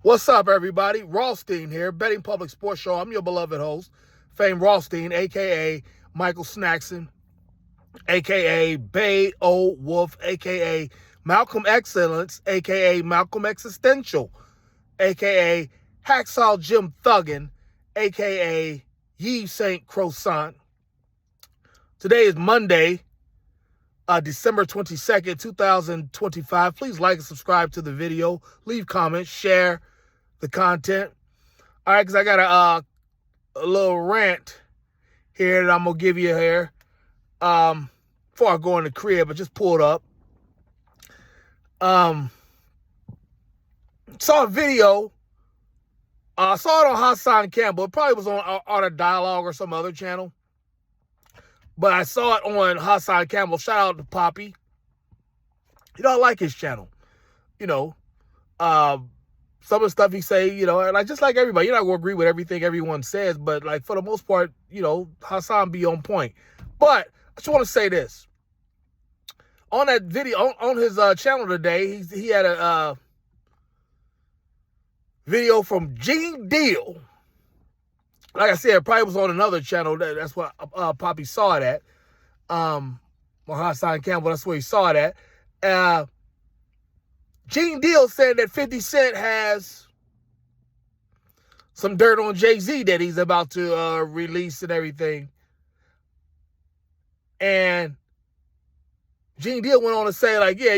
What's up, everybody? Rothstein here, Betting Public Sports Show. I'm your beloved host, Fame Rothstein, a.k.a. Michael Snackson, a.k.a. Bay O Wolf, a.k.a. Malcolm Excellence, a.k.a. Malcolm Existential, a.k.a. Hacksaw Jim Thuggin, a.k.a. Yves St. Croissant. Today is Monday, December 22nd, 2025. Please like and subscribe to the video. Leave comments, share the content. All right, because I got a little rant here that I'm going to give you here before I go in the crib. I just pulled up. Saw a video. I saw it on Hassan Campbell. It probably was on Art of Dialogue or some other channel. But I saw it on Hassan Campbell. Shout out to Poppy. I like his channel. Some of the stuff he say, and just like everybody, you're not going to agree with everything everyone says, but like for the most part, Hassan be on point. But I just want to say this. On that video, on his channel today, he had a video from Gene Deal. Like I said, it probably was on another channel. That's what Poppy saw it at. Or Hassan Campbell, that's where he saw it at. Gene Deal said that 50 Cent has some dirt on Jay-Z that he's about to release and everything. And Gene Deal went on to say, like, yeah,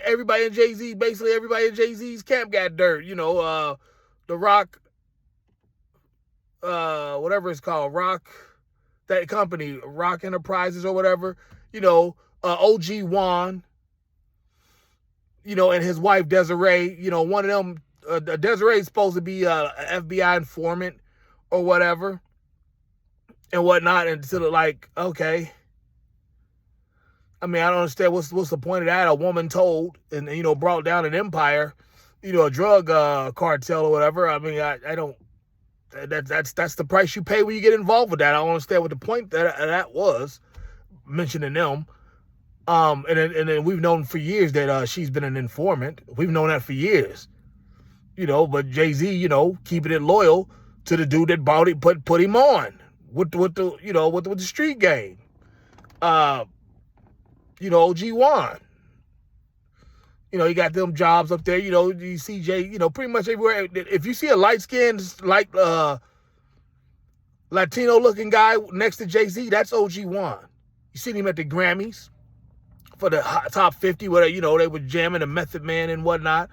everybody in Jay-Z, basically everybody in Jay-Z's camp got dirt. The Rock, whatever it's called, Rock, that company, Rock Enterprises or whatever, OG Juan, and his wife Desiree, one of them, Desiree's supposed to be an FBI informant or whatever and whatnot. And sort of like, okay. I mean, I don't understand what's the point of that. A woman told and, brought down an empire, a drug cartel or whatever. I mean, I don't, that's the price you pay when you get involved with that. I don't understand what the point that was, mentioning them. And then we've known for years that she's been an informant. We've known that for years, but Jay-Z, keeping it loyal to the dude that bought it, put him on with the street game. OG Juan. He got them jobs up there. You see Jay, pretty much everywhere. If you see a light-skinned, Latino-looking guy next to Jay-Z, that's OG Juan. You seen him at the Grammys for the top 50, where they were jamming a Method Man and whatnot.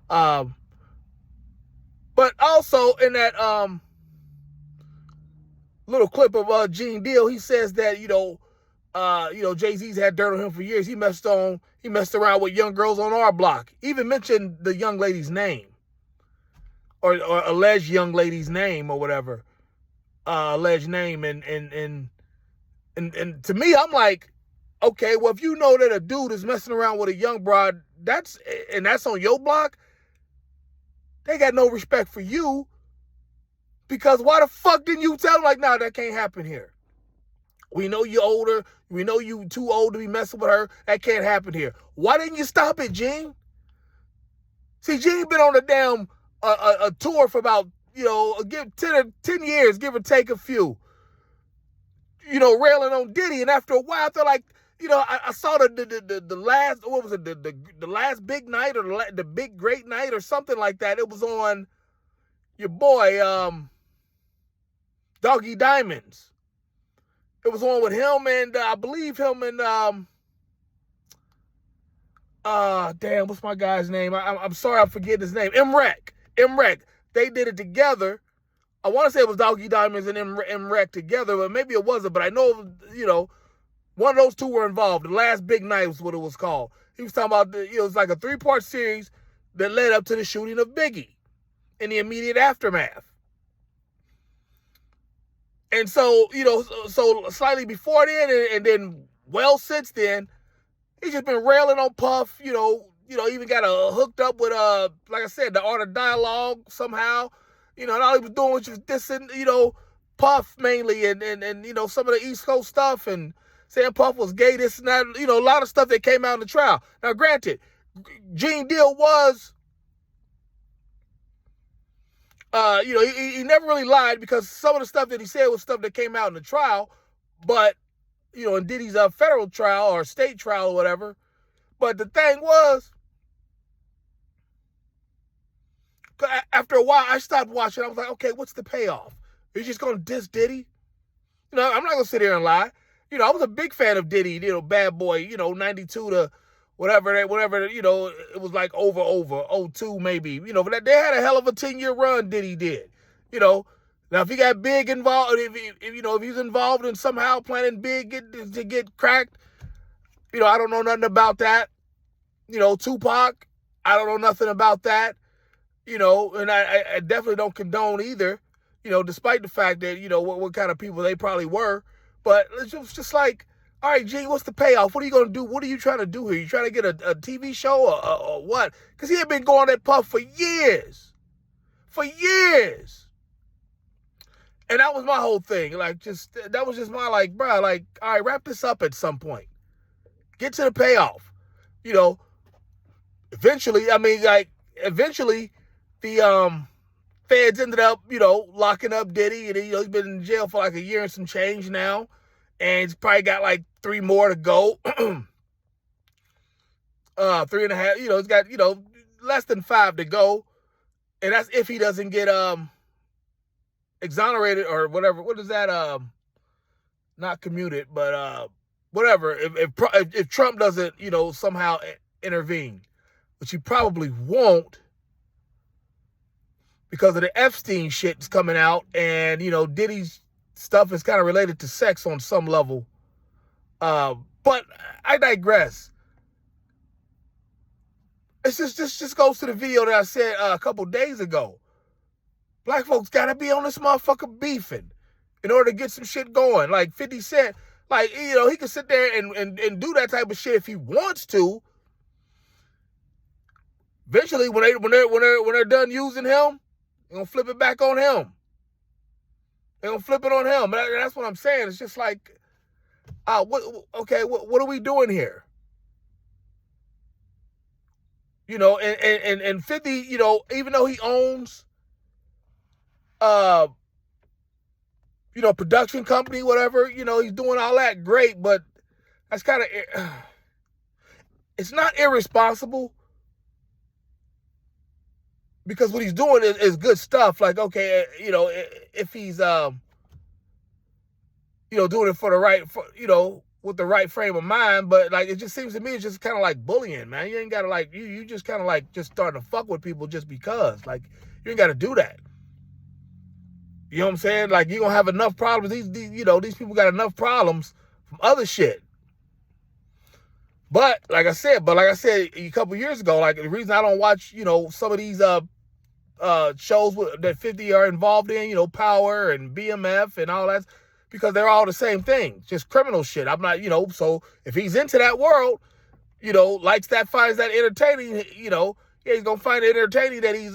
But also in that little clip of Gene Deal, he says that Jay-Z's had dirt on him for years. He messed around with young girls on our block. Even mentioned the young lady's name, or alleged young lady's name or whatever, alleged name. And to me, I'm like, okay, well, if you know that a dude is messing around with a young broad, that's on your block, they got no respect for you, because why the fuck didn't you tell them, like, nah, that can't happen here? We know you're older. We know you too old to be messing with her. That can't happen here. Why didn't you stop it, Gene? See, Gene been on a damn a tour for about, give 10 years, give or take a few, railing on Diddy. And after a while, I feel like, I saw the last, what was it, the last big night, or the big great night or something like that. It was on your boy, Doggy Diamonds. It was on with him and I believe him and damn, what's my guy's name? I'm sorry, I'm forgetting his name. M-Rec. They did it together. I want to say it was Doggy Diamonds and M-Rec together, but maybe it wasn't. But I know, one of those two were involved. The last big night was what it was called. He was talking about, it was like a 3-part series that led up to the shooting of Biggie in the immediate aftermath. And so, so slightly before then, and then well since then, he's just been railing on Puff, even got hooked up with, like I said, the Art of Dialogue somehow, and all he was doing was just dissing, Puff mainly, and some of the East Coast stuff, and saying Puff was gay, this and that, a lot of stuff that came out in the trial. Now, granted, Gene Deal was he never really lied because some of the stuff that he said was stuff that came out in the trial, but, in Diddy's federal trial or state trial or whatever. But the thing was, after a while, I stopped watching. I was like, okay, what's the payoff? Are you just going to diss Diddy? I'm not going to sit here and lie. I was a big fan of Diddy, Bad Boy, 92 to whatever, it was like over, 02 maybe. But they had a hell of a 10-year run Diddy did. Now, if he got big involved, if he's involved in somehow planning big to get cracked, I don't know nothing about that. Tupac, I don't know nothing about that. And I definitely don't condone either, despite the fact that, what kind of people they probably were. But it's just like, all right, G, what's the payoff? What are you going to do? What are you trying to do here? You trying to get a TV show or what? Because he had been going that puff for years. For years. And that was my whole thing. That was just my, bro, all right, wrap this up at some point. Get to the payoff. Eventually, the feds ended up, locking up Diddy, and he's been in jail for a year and some change now, and he's probably got 3 more to go. 3.5, he's got, less than 5 to go, and that's if he doesn't get exonerated or whatever. What is that? Not commuted, but whatever. If Trump doesn't, somehow intervene, which he probably won't, because of the Epstein shit that's coming out, and, Diddy's stuff is kind of related to sex on some level. But I digress. This just goes to the video that I said a couple days ago. Black folks got to be on this motherfucker beefing in order to get some shit going. 50 Cent, he can sit there and do that type of shit if he wants to. Eventually, when they're done using him, they're going to flip it back on him. They're going to flip it on him. That's what I'm saying. It's just what are we doing here? And 50, even though he owns, production company, whatever, he's doing all that, great, but that's kind of, it's not irresponsible. Because what he's doing is good stuff. If he's, doing it for the right, with the right frame of mind. But it just seems to me it's just kind of like bullying, man. You ain't got to you just kind of just starting to fuck with people just because. You ain't got to do that. You know what I'm saying? You're going to have enough problems. These people got enough problems from other shit. But like I said a couple years ago, the reason I don't watch, some of these shows that 50 are involved in, Power and BMF and all that, because they're all the same thing, just criminal shit. I'm not, so if he's into that world, likes that, finds that entertaining, he's gonna find it entertaining that he's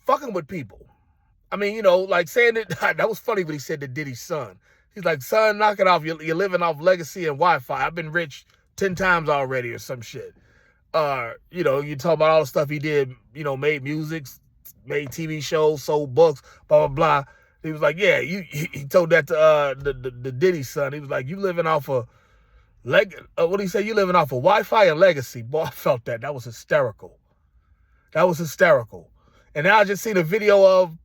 fucking with people. I mean, saying that, that was funny when he said to Diddy's son. He's like, son, knock it off. You're living off legacy and Wi-Fi. I've been rich 10 times already or some shit. You talk about all the stuff he did, made music, made TV shows, sold books, blah, blah, blah. He was like, yeah, he told that to the Diddy son. He was like, you living off of, what did he say? You living off of Wi-Fi and legacy. Boy, I felt that. That was hysterical. And now I just seen a video of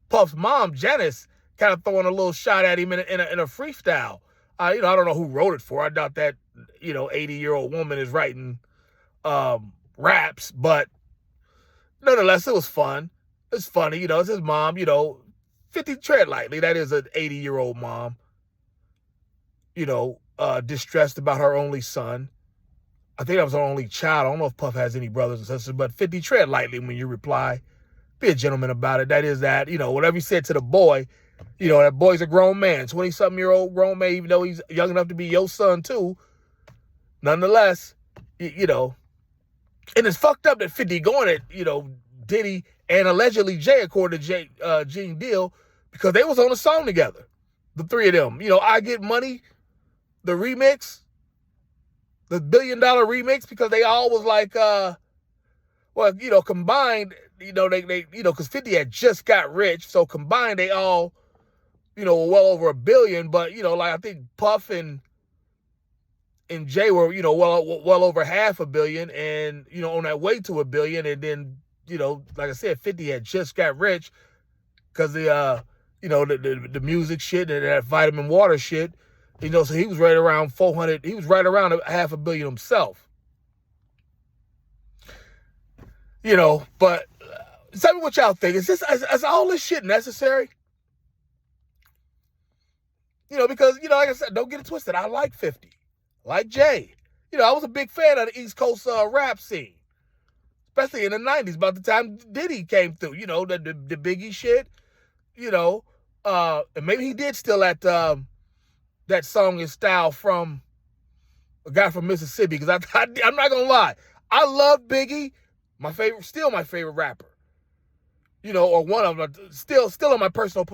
Puff's mom, Janice, kind of throwing a little shot at him in a freestyle. I don't know who wrote it for. I doubt that, 80-year-old woman is writing raps, but nonetheless, it was fun. It's funny, it's his mom, 50, tread lightly. That is an 80-year-old mom, distressed about her only son. I think that was her only child. I don't know if Puff has any brothers and sisters, but 50, tread lightly when you reply. Be a gentleman about it. That is that, whatever he said to the boy, that boy's a grown man, 20-something-year-old grown man, even though he's young enough to be your son too. Nonetheless, and it's fucked up that 50 going at, Diddy and allegedly Jay, according to Gene Deal, because they was on a song together, the three of them. I Get Money, the remix, the $1 billion remix, because they all was Well, combined, they because 50 had just got rich, so combined they all, were well over $1 billion. But like I think Puff and Jay were, well over $500 million, and on that way to $1 billion. And then, like I said, 50 had just got rich because the music shit and that vitamin water shit. So he was right around 400. He was right around $500 million himself. But tell me what y'all think. Is all this shit necessary? Because, like I said, don't get it twisted. I like 50. Like Jay. I was a big fan of the East Coast rap scene. Especially in the 90s, about the time Diddy came through. The Biggie shit. And maybe he did steal that song and style from a guy from Mississippi. Because I'm not going to lie. I love Biggie. Still my favorite rapper. Or one of them. Still on my personal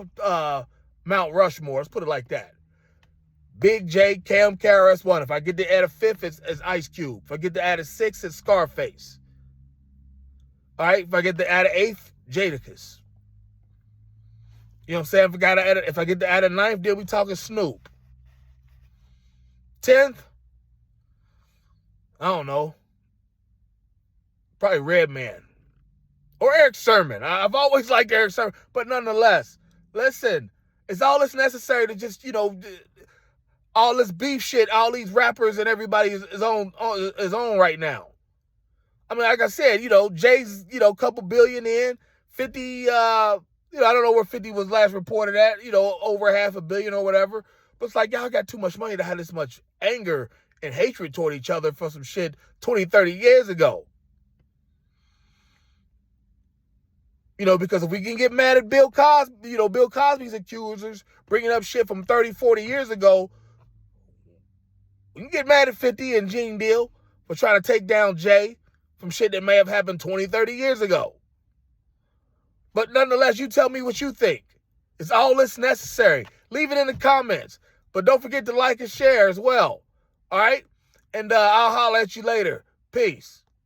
Mount Rushmore. Let's put it like that. Big J, Cam, KRS-One. If I get to add a fifth, it's Ice Cube. If I get to add a sixth, it's Scarface. All right? If I get to add an eighth, Jadakiss. You know what I'm saying? If I get to add a ninth, then we talking Snoop. 10th? I don't know. Probably Redman. Or Eric Sermon. I've always liked Eric Sermon. But nonetheless, listen, is all this necessary to just, all this beef shit, all these rappers and everybody is on right now? I mean, like I said, Jay's, a couple billion in. 50, I don't know where 50 was last reported at, over $500 million or whatever. But it's like, y'all got too much money to have this much anger and hatred toward each other for some shit 20, 30 years ago. Because if we can get mad at Bill Cosby, Bill Cosby's accusers bringing up shit from 30, 40 years ago, we can get mad at 50 and Gene Deal for trying to take down Jay from shit that may have happened 20, 30 years ago. But nonetheless, you tell me what you think. Is all this necessary? Leave it in the comments. But don't forget to like and share as well. All right? And I'll holler at you later. Peace.